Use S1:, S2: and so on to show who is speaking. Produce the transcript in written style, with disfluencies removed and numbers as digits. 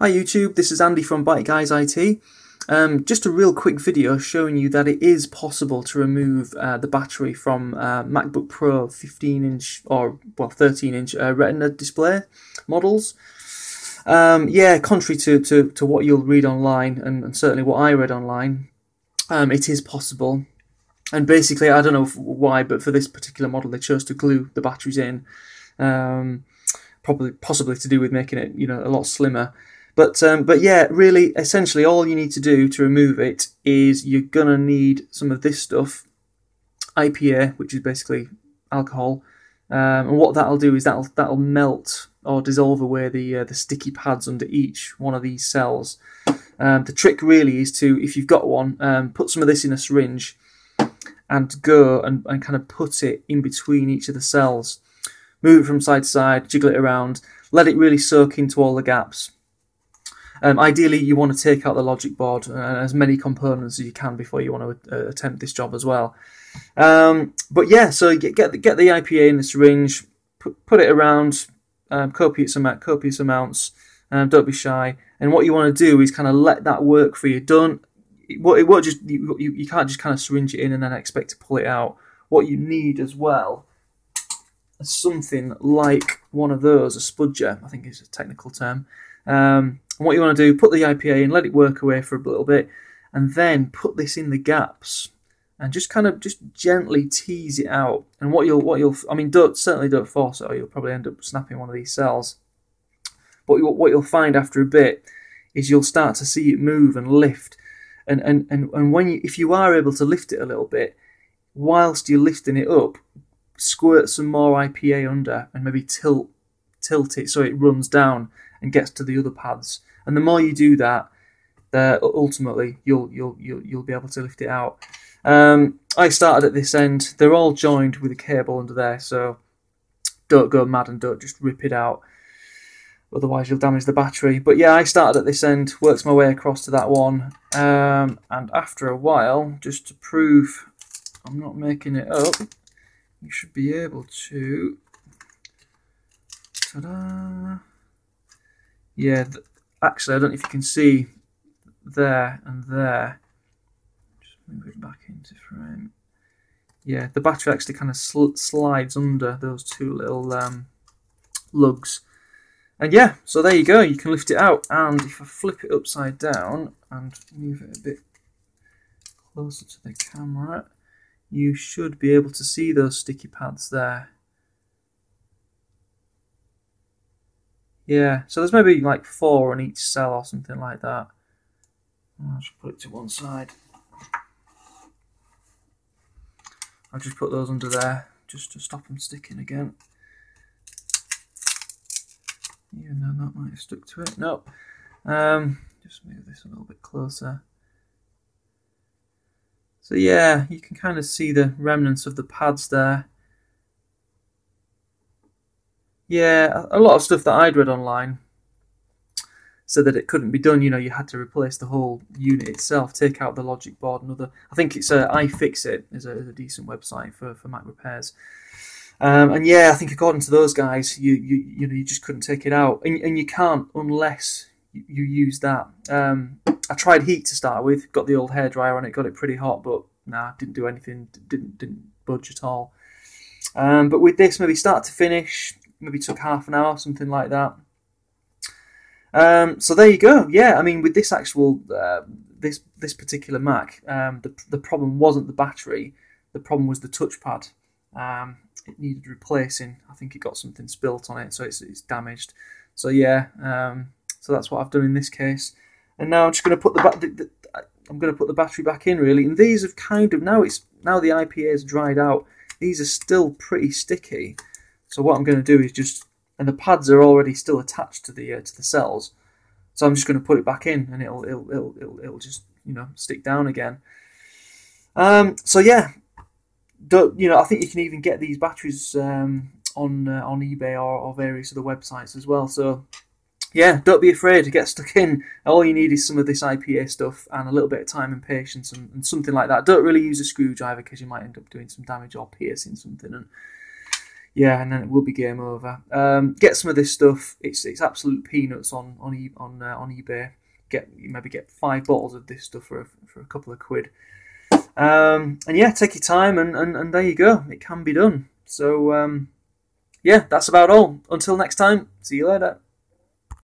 S1: Hi YouTube, this is Andy from Bite Guys IT. Just a real quick video showing you that it is possible to remove the battery from MacBook Pro 15-inch or 13-inch Retina display models. Yeah, contrary to what you'll read online and certainly what I read online, it is possible. And basically, I don't know why, but for this particular model, they chose to glue the batteries in, possibly to do with making it, a lot slimmer. But yeah, really, essentially, all you need to do to remove it is you're gonna need some of this stuff, IPA, which is basically alcohol, and what that'll do is that'll melt or dissolve away the sticky pads under each one of these cells. The trick really is to, if you've got one, put some of this in a syringe and go and kind of put it in between each of the cells. Move it from side to side, jiggle it around, let it really soak into all the gaps. Ideally, you want to take out the logic board and as many components as you can before you want to attempt this job as well. But yeah, so get the IPA in the syringe, put it around, copious amounts. Don't be shy. And what you want to do is kind of let that work for you. You can't just kind of syringe it in and then expect to pull it out. What you need as well is something like one of those, a spudger, I think is a technical term. And what you want to do, put the IPA in, let it work away for a little bit, and then put this in the gaps, and just gently tease it out. And certainly don't force it, or you'll probably end up snapping one of these cells. But what you'll find after a bit is you'll start to see it move and lift, and if you are able to lift it a little bit, whilst you're lifting it up, squirt some more IPA under, and maybe tilt it so it runs down and gets to the other pads. And the more you do that, ultimately you'll be able to lift it out. I started at this end. They're all joined with a cable under there, so don't go mad and don't just rip it out, otherwise you'll damage the battery. But yeah, I started at this end, worked my way across to that one, and after a while, just to prove I'm not making it up, you should be able to, ta-da! Yeah, actually, I don't know if you can see there and there. Just move it back into frame. Yeah, the battery actually kind of slides under those two little lugs. And yeah, so there you go. You can lift it out. And if I flip it upside down and move it a bit closer to the camera, you should be able to see those sticky pads there. Yeah, so there's maybe like 4 on each cell or something like that. I'll just put it to one side. I'll just put those under there just to stop them sticking again. Even though that might have stuck to it. No. Just move this a little bit closer. So yeah, you can kind of see the remnants of the pads there. Yeah, a lot of stuff that I'd read online said that it couldn't be done. You had to replace the whole unit itself, take out the logic board and other. I think it's iFixit is a decent website for Mac repairs. And yeah, I think according to those guys, you just couldn't take it out, and you can't unless you use that. I tried heat to start with, got the old hairdryer on it, got it pretty hot, but nah, didn't do anything, didn't budge at all. But with this, maybe start to finish, maybe took half an hour, something like that. So there you go. Yeah, I mean, with this actual this particular Mac, the problem wasn't the battery. The problem was the touchpad. It needed replacing. I think it got something spilt on it, so it's damaged. So yeah, so that's what I've done in this case. And now I'm just going to put the battery back in, really. And these have kind of now the IPA is dried out. These are still pretty sticky. So what I'm going to do is just, and the pads are already still attached to the cells, so I'm just going to put it back in, and it'll just stick down again. So yeah, I think you can even get these batteries on eBay or various other websites as well. So yeah, don't be afraid to get stuck in. All you need is some of this IPA stuff and a little bit of time and patience and something like that. Don't really use a screwdriver because you might end up doing some damage or piercing something. And yeah, and then it will be game over. Get some of this stuff. It's absolute peanuts on eBay. Maybe get 5 bottles of this stuff for a couple of quid. And yeah, take your time, and there you go. It can be done. So yeah, that's about all. Until next time, see you later.